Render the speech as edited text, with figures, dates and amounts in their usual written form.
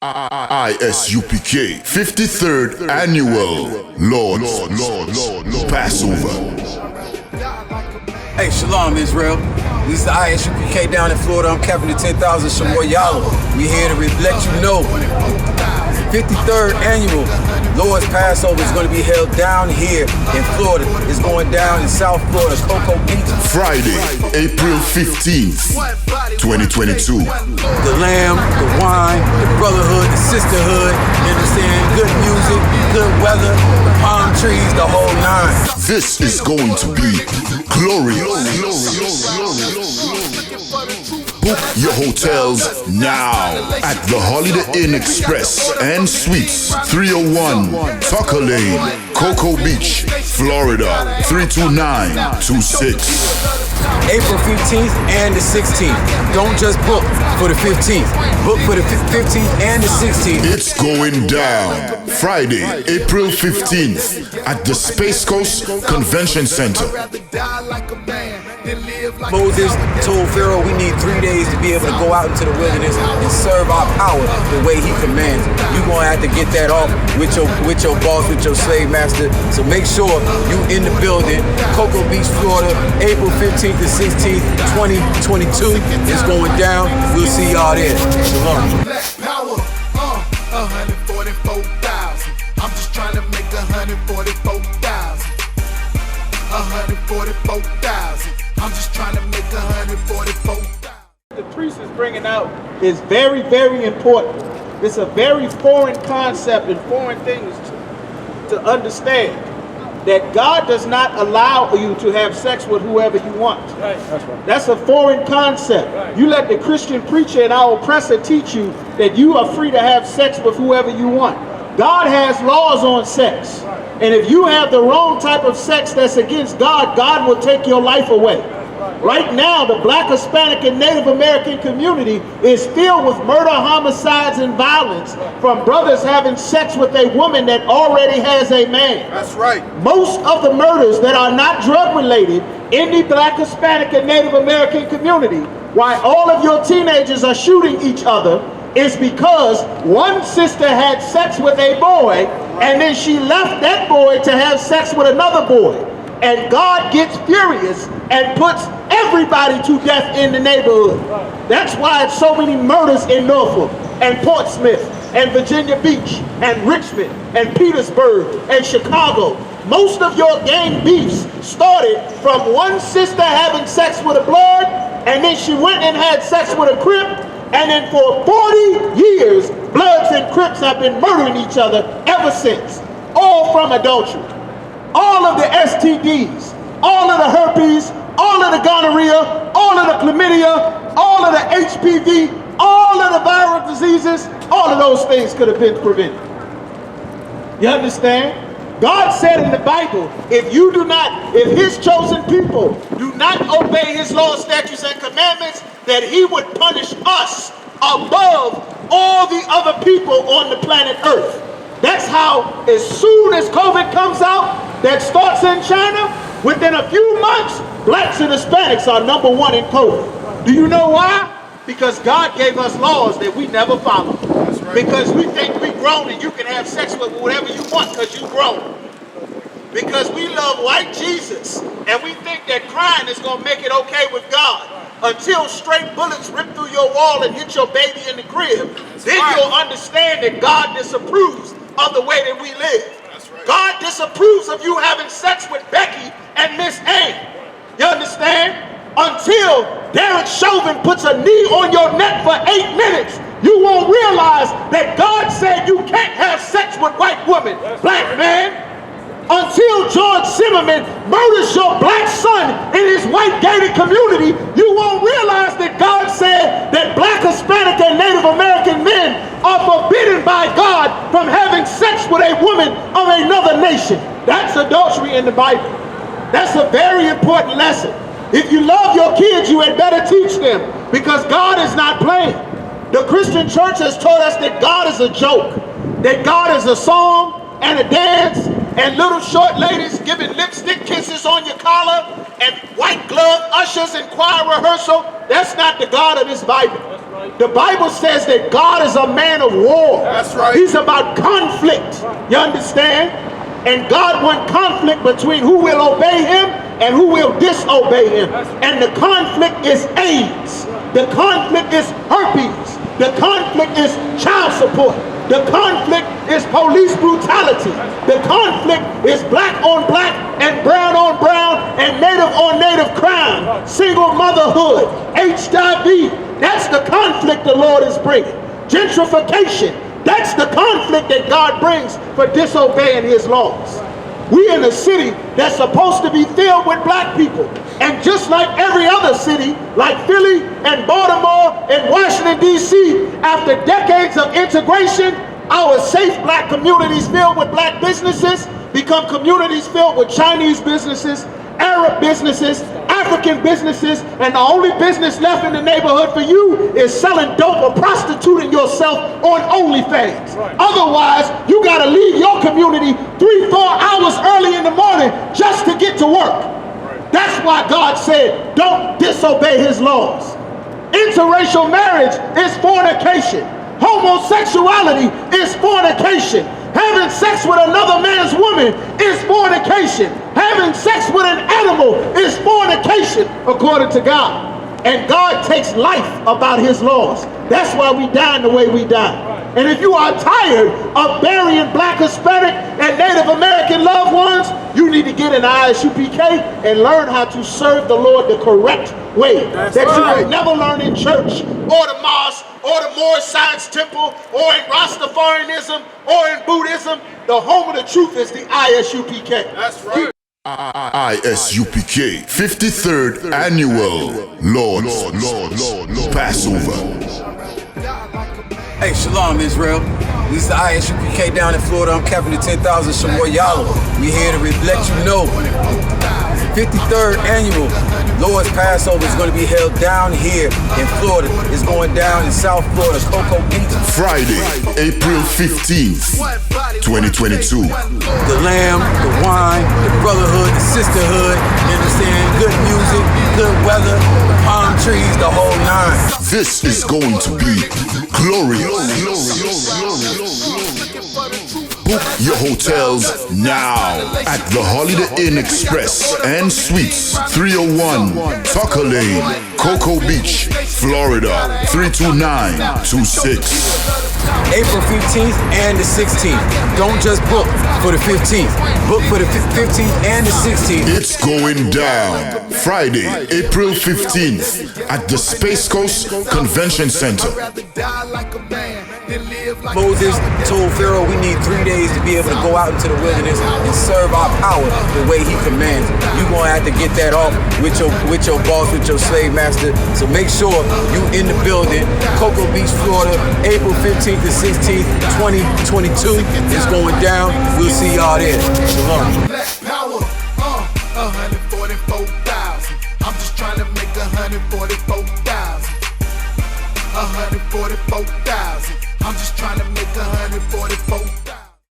I.S.U.P.K. 53rd Annual Lord's Passover. Hey, Shalom, Israel. This is the I.S.U.P.K. down in Florida. I'm Captain of 10,000 Shamoy Yahweh. We here to let you know 53rd Annual Lord's Passover is going to be held down here in Florida. It's going down in South Florida, Cocoa Beach. Friday, April 15th, 2022. The lamb, the wine, the brotherhood, the sisterhood, you understand? Good music, good weather, the palm trees, the whole nine. This is going to be glorious. Book your hotels now at the Holiday Inn Express and Suites, 301 Tucker Lane, Cocoa Beach, Florida, 32926. April 15th and the 16th. Don't just book for the 15th. Book for the 15th and the 16th. It's going down Friday, April 15th at the Space Coast Convention Center. Moses told Pharaoh we need 3 days to be able to go out into the wilderness and serve our power the way he commands. You're going to have to get that off with your boss, with your slave master. So make sure you in the building. Cocoa Beach, Florida, April 15th to 16th, 2022. It's going down. We'll see y'all there. Shalom. Black power, 144,000. I'm just trying to make 144,000. 144,000. I'm just trying to make 144,000. The priest is bringing out is very, very important. It's a very foreign concept and foreign things to understand. That God does not allow you to have sex with whoever you want. Right. That's right. That's a foreign concept. Right. You let the Christian preacher and our oppressor teach you that you are free to have sex with whoever you want. God has laws on sex. Right. And if you have the wrong type of sex that's against God, God will take your life away. Right now, the Black, Hispanic, and Native American community is filled with murder, homicides, and violence from brothers having sex with a woman that already has a man. That's right. Most of the murders that are not drug-related in the Black, Hispanic, and Native American community, why all of your teenagers are shooting each other, is because one sister had sex with a boy, and then she left that boy to have sex with another boy. And God gets furious and puts everybody to death in the neighborhood. That's why it's so many murders in Norfolk and Portsmouth and Virginia Beach and Richmond and Petersburg and Chicago. Most of your gang beefs started from one sister having sex with a blood, and then she went and had sex with a Crip, and then for 40 years, Bloods and Crips have been murdering each other ever since, all from adultery. All of the STDs, all of the herpes, all of the gonorrhea, all of the chlamydia, all of the HPV, all of the viral diseases, all of those things could have been prevented. You understand? God said in the Bible, if his chosen people do not obey his laws, statutes, and commandments, that he would punish us above all the other people on the planet Earth. That's how, as soon as COVID comes out, that starts in China, within a few months, blacks and Hispanics are #1 in COVID. Do you know why? Because God gave us laws that we never follow. That's right. Because we think we grown and you can have sex with whatever you want because you grown. Because we love white Jesus and we think that crying is going to make it okay with God. Until straight bullets rip through your wall and hit your baby in the crib. Then you'll understand that God disapproves of the way that we live. God disapproves of you having sex with Becky and Miss A. You understand? Until Derek Chauvin puts a knee on your neck for 8 minutes, you won't realize that God said you can't have sex with white women, black man. Until George Zimmerman murders your black son in his white gated community, you won't realize that God said that Black, Hispanic, and Native American men are forbidden by God from having sex with a woman of another nation. That's adultery in the Bible. That's a very important lesson. If you love your kids, you had better teach them, because God is not playing. The Christian church has taught us that God is a joke, that God is a song and a dance, and little short ladies giving lipstick kisses on your collar, and white glove ushers in choir rehearsal. That's not the God of this Bible. The Bible says that God is a man of war. That's right. He's about conflict. You understand? And God wants conflict between who will obey him and who will disobey him. And the conflict is AIDS. The conflict is herpes. The conflict is child support. The conflict is police brutality. The conflict is black on black and brown on brown and native on native crime, single motherhood, HIV. That's the conflict the Lord is bringing. Gentrification. That's the conflict that God brings for disobeying his laws. We in a city that's supposed to be filled with black people. And just like every other city, like Philly and Baltimore and Washington, D.C., after decades of integration, our safe black communities filled with black businesses become communities filled with Chinese businesses, Arab businesses, African businesses, and the only business left in the neighborhood for you is selling dope or prostituting yourself on OnlyFans. Right. Otherwise, you gotta leave your community 3-4 hours early in the morning just to get to work. Right. That's why God said, don't disobey his laws. Interracial marriage is fornication. Homosexuality is fornication. Having sex with another man's woman is fornication. Having sex with an animal is fornication, according to God. And God takes life about his laws. That's why we die the way we die. And if you are tired of burying black, Hispanic, and Native American loved ones, you need to get an I.S.U.P.K. and learn how to serve the Lord the correct way. That's that right. You will never learn in church or the mosque or the Moorish Science Temple or in Rastafarianism or in Buddhism. The home of the truth is the I.S.U.P.K. That's right. I.S.U.P.K. 53rd Annual Lord's Passover. Hey, Shalom, Israel. This is the I.S.U.P.K. down in Florida. I'm Captain of 10,000 Shamoy Yahweh. We here to let you know 53rd Annual Lord's Passover is going to be held down here in Florida. It's going down in South Florida, Cocoa Beach. Friday, April 15th, 2022. The lamb, the wine, the brotherhood, the sisterhood, you understand? Good music, good weather, the palm trees, the whole nine. This is going to be glorious. Book your hotels now at the Holiday Inn Express and Suites, 301 Tucker Lane, Cocoa Beach, Florida, 32926. April 15th and the 16th. Don't just book for the 15th. Book for the 15th and the 16th. It's going down Friday, April 15th at the Space Coast Convention Center. Moses told Pharaoh we need 3 days to be able to go out into the wilderness and serve our power the way he commands. You're going to have to get that off with your boss, with your slave master. So make sure you in the building. Cocoa Beach, Florida, April 15th to 16th, 2022 is going down. We'll see y'all there. Shalom. Black power, 144,000. I'm just trying to make 144,000. 144,000. I'm just trying to make 144,000.